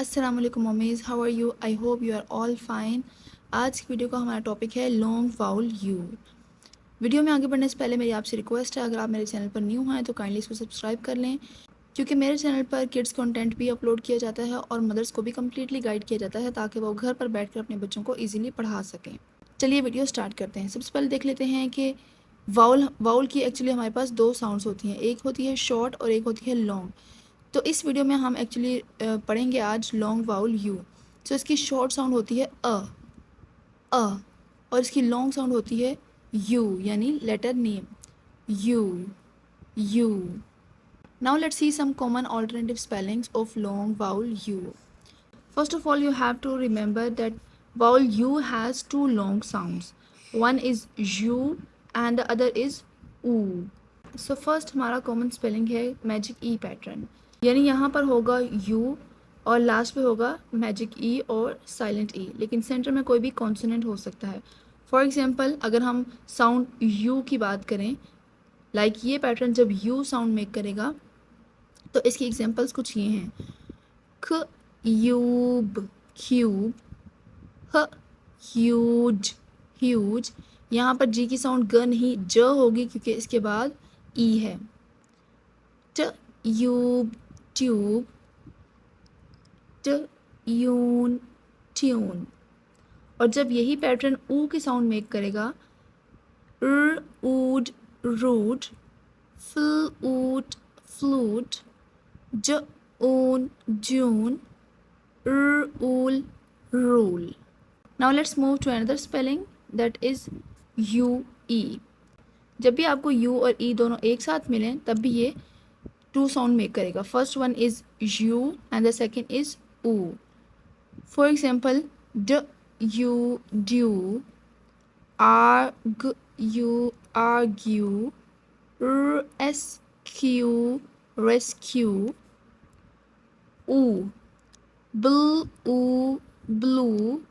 अस्सलाम वालेकुम mummies, how are you? I hope you are all fine. आज की वीडियो का हमारा टॉपिक है लॉन्ग वाउल यू। वीडियो में आगे बढ़ने से पहले मेरी आपसे रिक्वेस्ट है, अगर आप मेरे चैनल पर न्यू हैं तो काइंडली इसको सब्सक्राइब कर लें, क्योंकि मेरे चैनल पर किड्स कंटेंट भी अपलोड किया जाता है और मदर्स को भी कम्प्लीटली गाइड किया जाता है ताकि वो घर पर बैठकर अपने बच्चों को ईजिली पढ़ा सकें। चलिए वीडियो स्टार्ट करते हैं। सबसे पहले देख लेते हैं कि वाउल की एक्चुअली हमारे पास दो साउंड्स होती हैं, एक होती है शॉर्ट और एक होती है लॉन्ग। तो इस वीडियो में हम एक्चुअली पढ़ेंगे आज लॉन्ग वाउल यू। तो इसकी शॉर्ट साउंड होती है अ और इसकी लॉन्ग साउंड होती है यू, यानी letter name U U. Now let's see some common alternative spellings of long vowel U. First of all, you have to remember that vowel U has two long sounds. One is U and the other is U. So first हमारा common spelling है magic E pattern, यानी यहाँ पर होगा U और last पे होगा magic E और साइलेंट E, लेकिन सेंटर में कोई भी कॉन्सोनेंट हो सकता है। फॉर एग्जांपल अगर हम साउंड U की बात करें, लाइक ये पैटर्न जब U साउंड मेक करेगा तो इसकी एग्जांपल्स कुछ ये हैं। क्यूब क्यूब, ह ह्यूज ह्यूज। यहाँ पर जी की साउंड ग नहीं ज होगी क्योंकि इसके बाद ई है। Tube tube, tune tune. और जब यही पैटर्न ऊ की साउंड मेक करेगा, ऊड rude, flute flute, June June, rule rule. Now let's move to another spelling that is UE. जब भी आपको U और E दोनों एक साथ मिलें तब भी ये टू साउंड मेक करेगा। First one is U and the second is U. For example, du due, argue argue, rescue rescue, blue blue,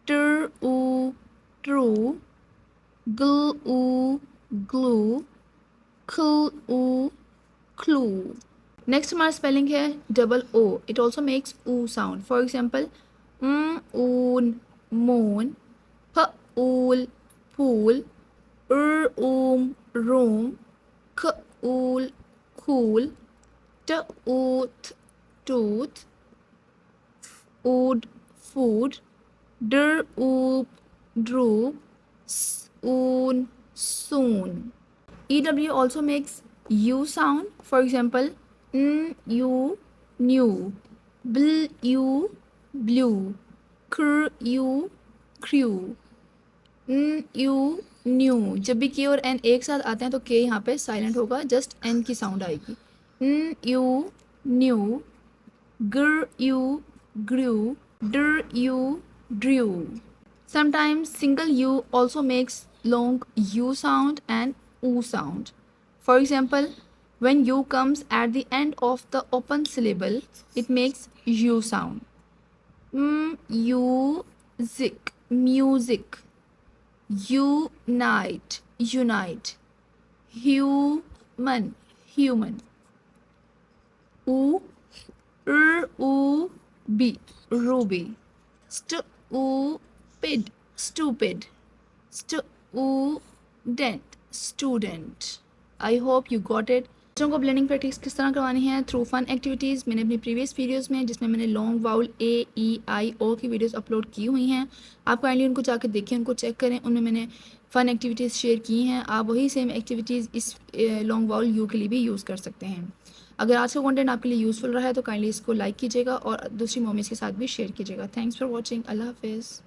true true, glue glue, clue clue. Next हमारा स्पेलिंग है double O. It also makes oo sound. For example ऊन moon, fool fool, room, cool cool, tooth tooth, food food, droop, soon soon. EW also makes U sound. For example, you new, you blue, you crew, you new। जब भी के और N एक साथ आते हैं तो के यहाँ पे साइलेंट होगा, जस्ट एन की साउंड आएगी। you new, you grew, you drew. Sometimes single U also makes long U sound and U sound. For example, when U comes at the end of the open syllable, it makes U sound. Music, music, unite, unite, human, human, ruby, ruby, stupid, stupid, student, student. I hope you got it. बच्चों को blending practice किस तरह करवानी है? Through fun activities. मैंने अपनी previous videos में, जिसमें मैंने लॉन्ग वाउल ए ई आई ओ की वीडियोस अपलोड की हुई हैं, आप काइंडली उनको जाकर देखें, उनको चेक करें। उनमें मैंने फ़न एक्टिविटीज़ शेयर की हैं। आप वही सेम एक्टिविटीज़ इस लॉन्ग वाउल यू के लिए भी यूज़ कर सकते हैं। अगर आज का कंटेंट आपके लिए यूज़फुल रहा है तो काइंडली इसको लाइक कीजिएगा और दूसरी मॉमीज़ के साथ भी शेयर कीजिएगा। Thanks for watching. अल्लाह हाफिज़।